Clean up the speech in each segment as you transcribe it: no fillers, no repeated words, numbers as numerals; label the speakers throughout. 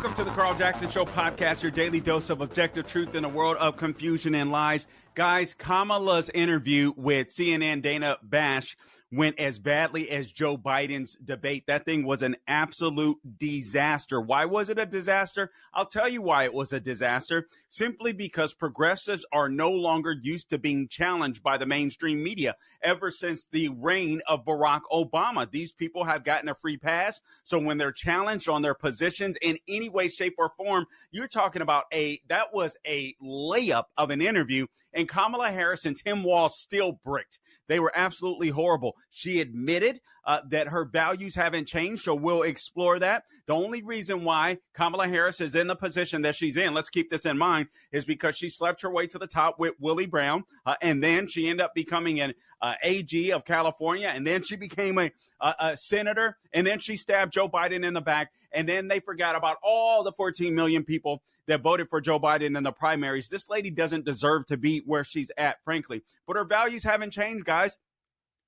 Speaker 1: Welcome to the Carl Jackson Show podcast, your daily dose of objective truth in a world of confusion and lies. Guys, Kamala's interview with CNN Dana Bash went as badly as Joe Biden's debate. That thing was an absolute disaster. Why was it a disaster? I'll tell you why it was a disaster. Simply because progressives are no longer used to being challenged by the mainstream media. Ever since the reign of Barack Obama, these people have gotten a free pass. So when they're challenged on their positions in any way, shape, or form, you're talking about that was a layup of an interview. And Kamala Harris and Tim Walz still bricked. They were absolutely horrible. She admitted that her values haven't changed, so we'll explore that. The only reason why Kamala Harris is in the position that she's in, let's keep this in mind, is because she slept her way to the top with Willie Brown, and then she ended up becoming an AG of California, and then she became a senator, and then she stabbed Joe Biden in the back, and then they forgot about all the 14 million people that voted for Joe Biden in the primaries. This lady doesn't deserve to be where she's at, frankly. But her values haven't changed, guys.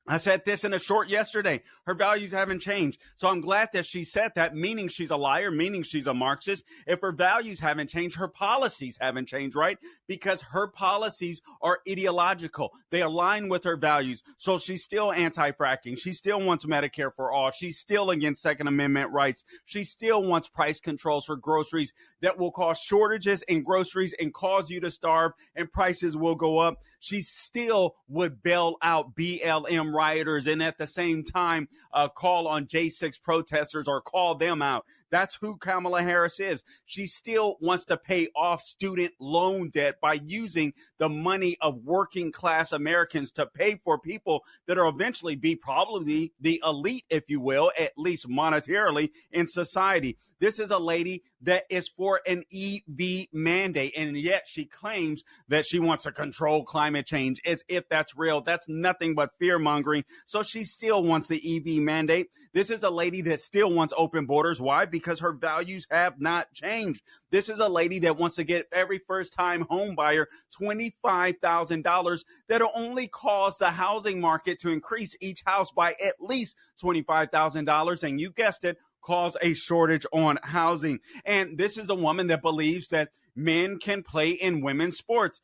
Speaker 1: I said this in a short yesterday. Her values haven't changed. So I'm glad that she said that, meaning she's a liar, meaning she's a Marxist. If her values haven't changed, her policies haven't changed, right? Because her policies are ideological. They align with her values. So she's still anti-fracking. She still wants Medicare for all. She's still against Second Amendment rights. She still wants price controls for groceries that will cause shortages in groceries and cause you to starve, and prices will go up. She still would bail out BLM rioters and at the same time call on J6 protesters or call them out. That's who Kamala Harris is. She still wants to pay off student loan debt by using the money of working class Americans to pay for people that will eventually be probably the elite, if you will, at least monetarily in society. This is a lady that is for an EV mandate, and yet she claims that she wants to control climate change as if that's real. That's nothing but fear mongering. So she still wants the EV mandate. This is a lady that still wants open borders. Why? Because her values have not changed. This is a lady that wants to get every first-time home buyer $25,000 that'll only cause the housing market to increase each house by at least $25,000. And you guessed it, cause a shortage on housing. And this is a woman that believes that men can play in women's sports.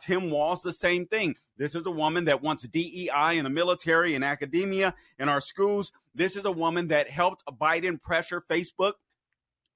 Speaker 1: Tim Walz, the same thing. This is a woman that wants DEI in the military and academia in our schools. This is a woman that helped Biden pressure Facebook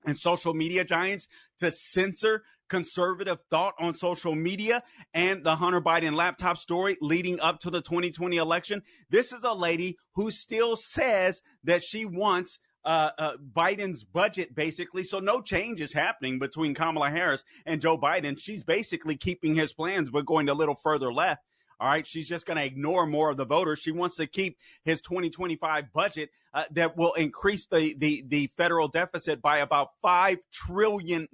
Speaker 1: and social media giants to censor conservative thought on social media, and the Hunter Biden laptop story leading up to the 2020 election. This is a lady who still says that she wants Biden's budget, basically. So no change is happening between Kamala Harris and Joe Biden. She's basically keeping his plans, but going a little further left. All right. She's just going to ignore more of the voters. She wants to keep his 2025 budget that will increase the federal deficit by about $5 trillion.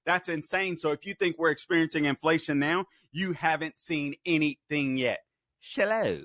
Speaker 1: That's insane. So if you think we're experiencing inflation now, you haven't seen anything yet. Hello.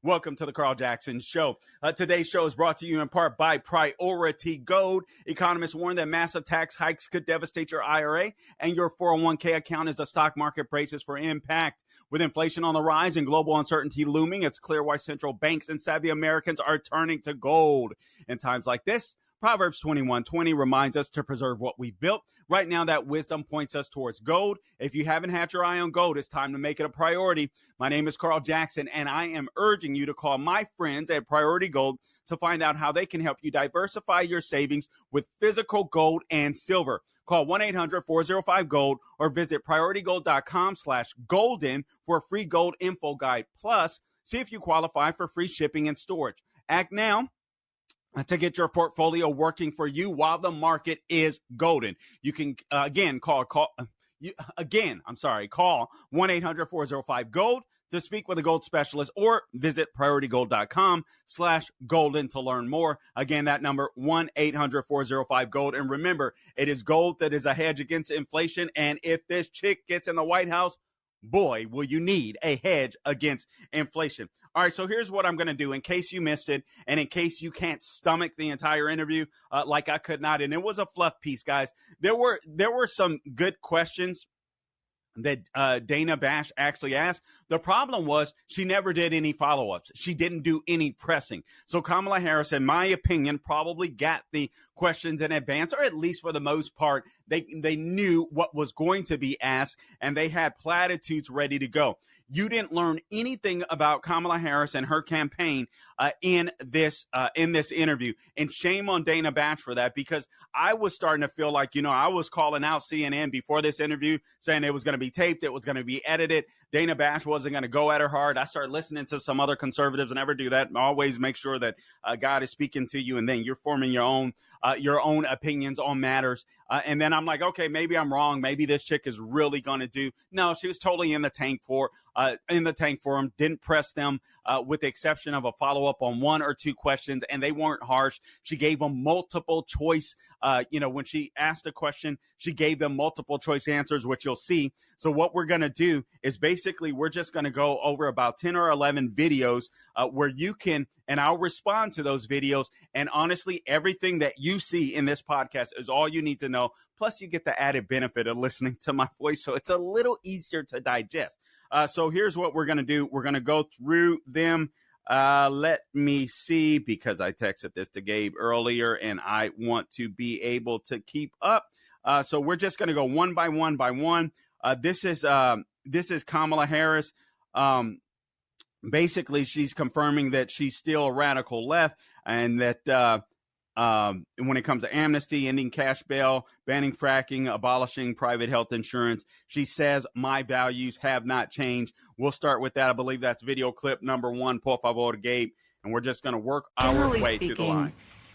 Speaker 1: Welcome to the Carl Jackson Show. Today's show is brought to you in part by Priority Gold. Economists warn that massive tax hikes could devastate your IRA, and your 401k account as the stock market braces for impact. With inflation on the rise and global uncertainty looming, it's clear why central banks and savvy Americans are turning to gold. In times like this, Proverbs 21:20 reminds us to preserve what we've built. Right now, that wisdom points us towards gold. If you haven't had your eye on gold, it's time to make it a priority. My name is Carl Jackson, and I am urging you to call my friends at Priority Gold to find out how they can help you diversify your savings with physical gold and silver. Call 1-800-405-GOLD or visit prioritygold.com/golden for a free gold info guide. Plus, see if you qualify for free shipping and storage. Act now to get your portfolio working for you while the market is golden. You can, call 1-800-405-GOLD to speak with a gold specialist, or visit prioritygold.com/golden to learn more. Again, that number, 1-800-405-GOLD. And remember, it is gold that is a hedge against inflation. And if this chick gets in the White House, boy, will you need a hedge against inflation. All right, so here's what I'm going to do in case you missed it, and in case you can't stomach the entire interview like I could not. And it was a fluff piece, guys. There were some good questions that Dana Bash actually asked. The problem was she never did any follow-ups. She didn't do any pressing. So Kamala Harris, in my opinion, probably got the questions in advance, or at least for the most part, they knew what was going to be asked, and they had platitudes ready to go. You didn't learn anything about Kamala Harris and her campaign in this interview, and shame on Dana Bash for that, because I was starting to feel like, I was calling out CNN before this interview, saying it was going to be taped, it was going to be edited. Dana Bash wasn't going to go at her hard. I started listening to some other conservatives. I never do that. Always make sure that God is speaking to you, and then you're forming your own opinions on matters. And then I'm like, okay, maybe I'm wrong. Maybe this chick is really going to do. No, she was totally in the tank for them. Didn't press them with the exception of a follow-up on one or two questions, and they weren't harsh. She gave them multiple choice. When she asked a question, she gave them multiple choice answers, which you'll see. So what we're going to do is basically we're just going to go over about 10 or 11 videos where you can, and I'll respond to those videos. And honestly, everything that you see in this podcast is all you need to know. Plus, you get the added benefit of listening to my voice, so it's a little easier to digest. So here's what we're going to do. We're going to go through them. Let me see, because I texted this to Gabe earlier, and I want to be able to keep up. So we're just going to go one by one. This is Kamala Harris. Basically, she's confirming that she's still a radical left, and that when it comes to amnesty, ending cash bail, banning fracking, abolishing private health insurance, she says, my values have not changed. We'll start with that. I believe that's video clip number 1, por favor, Gabe. And we're just going to work our way through the line.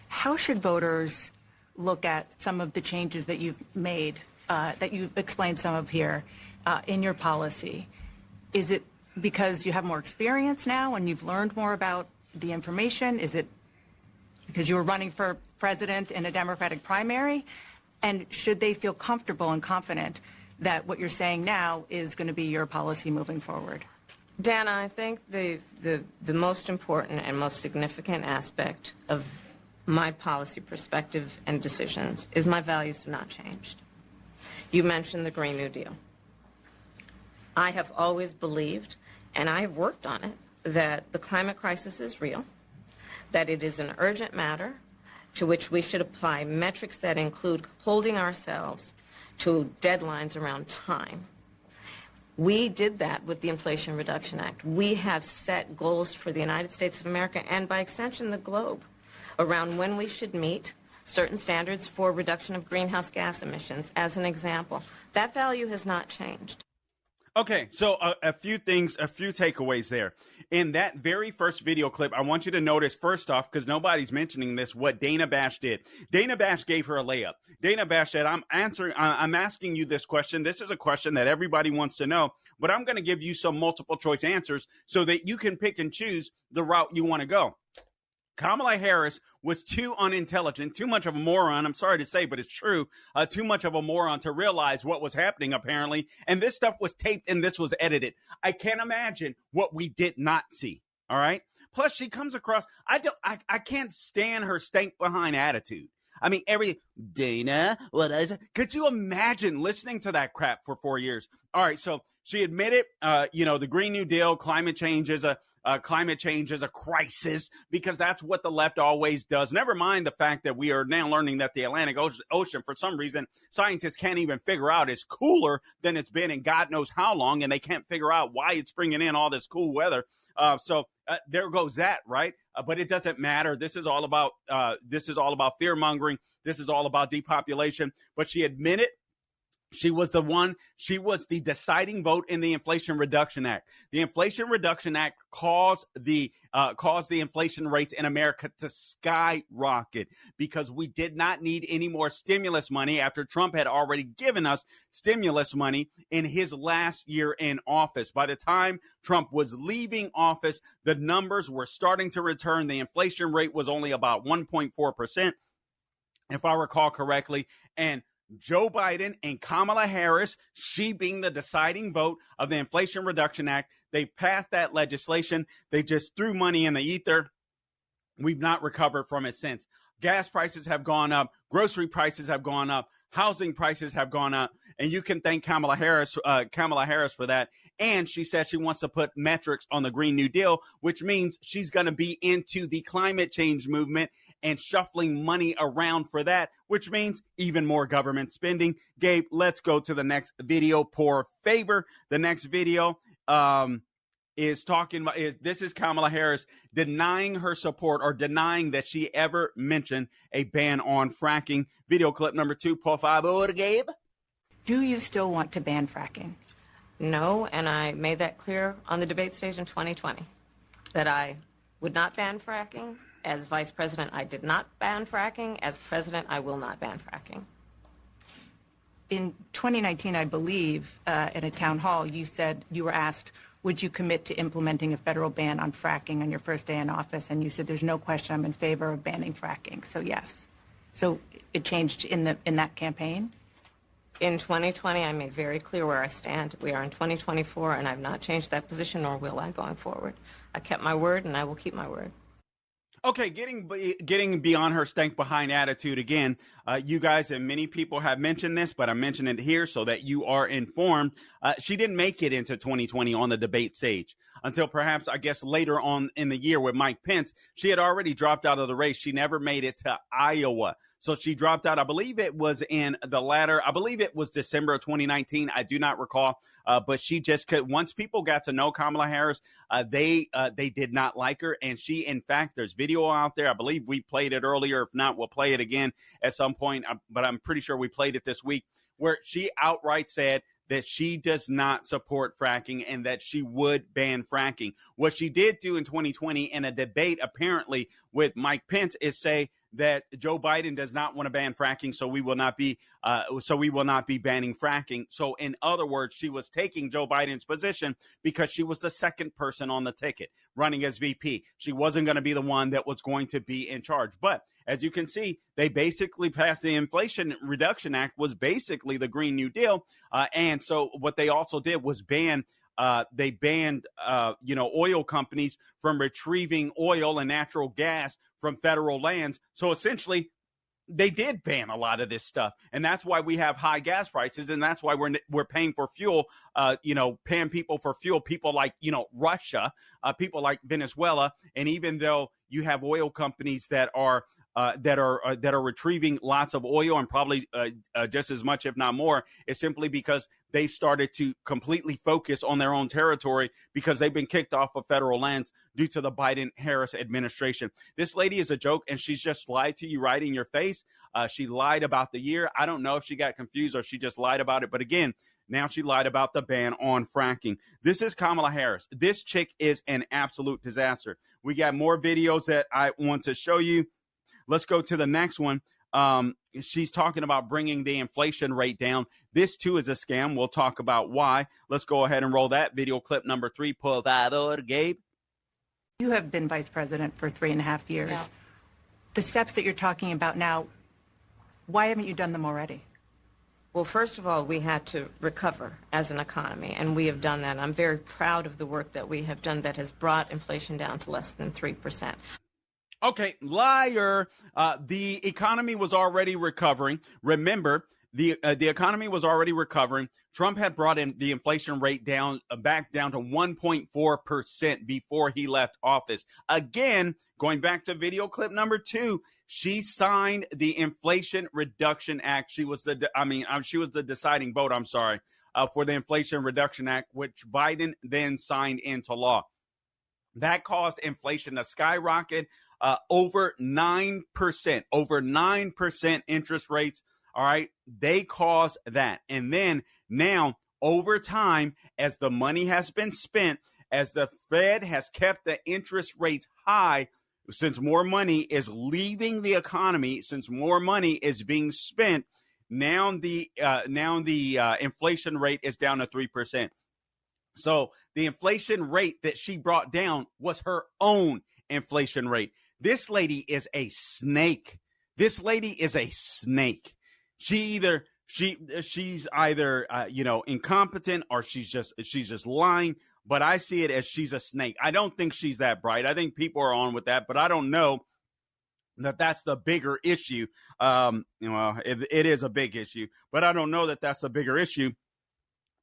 Speaker 2: How should voters look at some of the changes that you've made, that you've explained some of here in your policy? Is it because you have more experience now and you've learned more about the information? Is it because you were running for president in a Democratic primary? And should they feel comfortable and confident that what you're saying now is going to be your policy moving forward?
Speaker 3: Dana, I think the most important and most significant aspect of my policy perspective and decisions is my values have not changed. You mentioned the Green New Deal. I have always believed, and I have worked on it, that the climate crisis is real, that it is an urgent matter to which we should apply metrics that include holding ourselves to deadlines around time. We did that with the Inflation Reduction Act. We have set goals for the United States of America and, by extension, the globe around when we should meet certain standards for reduction of greenhouse gas emissions, as an example. That value has not changed.
Speaker 1: Okay, so a few takeaways there. In that very first video clip, I want you to notice, first off, because nobody's mentioning this, what Dana Bash did. Dana Bash gave her a layup. Dana Bash said, I'm asking you this question. This is a question that everybody wants to know, but I'm going to give you some multiple choice answers so that you can pick and choose the route you want to go. Kamala Harris was too unintelligent, too much of a moron. I'm sorry to say, but it's true. Too much of a moron to realize what was happening, apparently. And this stuff was taped and this was edited. I can't imagine what we did not see. All right. Plus, she comes across. I can't stand her stank behind attitude. I mean, Dana, what is it? Could you imagine listening to that crap for 4 years? All right. So she admitted, the Green New Deal, climate change is a crisis, because that's what the left always does. Never mind the fact that we are now learning that the Atlantic Ocean, for some reason, scientists can't even figure out is cooler than it's been in God knows how long, and they can't figure out why it's bringing in all this cool weather. So there goes that, right? But it doesn't matter. This is all about fear mongering. This is all about depopulation. But she admitted she was the deciding vote in the Inflation Reduction Act. The Inflation Reduction Act caused the inflation rates in America to skyrocket because we did not need any more stimulus money after Trump had already given us stimulus money in his last year in office. By the time Trump was leaving office, the numbers were starting to return. The inflation rate was only about 1.4%, if I recall correctly, and Joe Biden and Kamala Harris, she being the deciding vote of the Inflation Reduction Act, they passed that legislation. They just threw money in the ether. We've not recovered from it since. Gas prices have gone up. Grocery prices have gone up. Housing prices have gone up. and you can thank Kamala Harris for that. And she said she wants to put metrics on the Green New Deal, which means she's going to be into the climate change movement and shuffling money around for that, which means even more government spending. Gabe, let's go to the next video, por favor. The next video is Kamala Harris denying her support or denying that she ever mentioned a ban on fracking. Video clip number 2, por favor, Gabe.
Speaker 2: Do you still want to ban fracking?
Speaker 3: No, and I made that clear on the debate stage in 2020 that I would not ban fracking. As vice president, I did not ban fracking. As president, I will not ban fracking.
Speaker 2: In 2019, I believe, in a town hall, you said you were asked, would you commit to implementing a federal ban on fracking on your first day in office? And you said, there's no question I'm in favor of banning fracking. So yes. So it changed in that campaign?
Speaker 3: In 2020, I made very clear where I stand. We are in 2024, and I've not changed that position, nor will I going forward. I kept my word, and I will keep my word.
Speaker 1: Okay, getting beyond her stank behind attitude again. You guys and many people have mentioned this, but I'm mentioning it here so that you are informed. She didn't make it into 2020 on the debate stage until perhaps, I guess, later on in the year with Mike Pence. She had already dropped out of the race. She never made it to Iowa. So she dropped out. I believe it was December of 2019. I do not recall. But she just could. Once people got to know Kamala Harris, they did not like her. And she, in fact, there's video out there. I believe we played it earlier. If not, we'll play it again at some point. But I'm pretty sure we played it this week, where she outright said that she does not support fracking and that she would ban fracking. What she did do in 2020 in a debate, apparently with Mike Pence, is say that Joe Biden does not want to ban fracking, so we will not be banning fracking. So in other words, she was taking Joe Biden's position because she was the second person on the ticket running as VP. She wasn't going to be the one that was going to be in charge. But as you can see, they basically passed the Inflation Reduction Act, was basically the Green New Deal. And so what they also did was banned oil companies from retrieving oil and natural gas from federal lands. So essentially, they did ban a lot of this stuff. And that's why we have high gas prices. And that's why we're paying for fuel, paying people for fuel, people like, Russia, people like Venezuela. And even though you have oil companies that are retrieving lots of oil and probably just as much, if not more, is simply because they've started to completely focus on their own territory because they've been kicked off of federal lands due to the Biden-Harris administration. This lady is a joke, and she's just lied to you right in your face. She lied about the year. I don't know if she got confused or she just lied about it. But again, now she lied about the ban on fracking. This is Kamala Harris. This chick is an absolute disaster. We got more videos that I want to show you. Let's go to the next one. She's talking about bringing the inflation rate down. This, too, is a scam. We'll talk about why. Let's go ahead and roll that video clip number 3. Por favor, Gabe.
Speaker 2: You have been vice president for 3.5 years. Yeah. The steps that you're talking about now, why haven't you done them already?
Speaker 3: Well, first of all, we had to recover as an economy, and we have done that. I'm very proud of the work that we have done that has brought inflation down to less than 3%.
Speaker 1: Okay, liar. The economy was already recovering. Remember, the economy was already recovering. Trump had brought in the inflation rate back down to 1.4% before he left office. Again, going back to video clip number 2, she signed the Inflation Reduction Act. She was the deciding vote, for the Inflation Reduction Act, which Biden then signed into law. That caused inflation to skyrocket. Over 9% interest rates. All right. They caused that. And then now over time, as the money has been spent, as the Fed has kept the interest rates high, since more money is leaving the economy, since more money is being spent, now the inflation rate is down to 3%. So the inflation rate that she brought down was her own inflation rate. This lady is a snake. She's either incompetent or she's just lying. But I see it as she's a snake. I don't think she's that bright. I think people are on with that, but I don't know that's the bigger issue. It is a big issue, but I don't know that that's a bigger issue.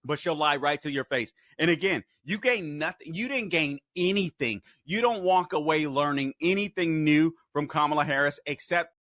Speaker 1: But she'll lie right to your face. And again, you gain nothing. You didn't gain anything. You don't walk away learning anything new from Kamala Harris except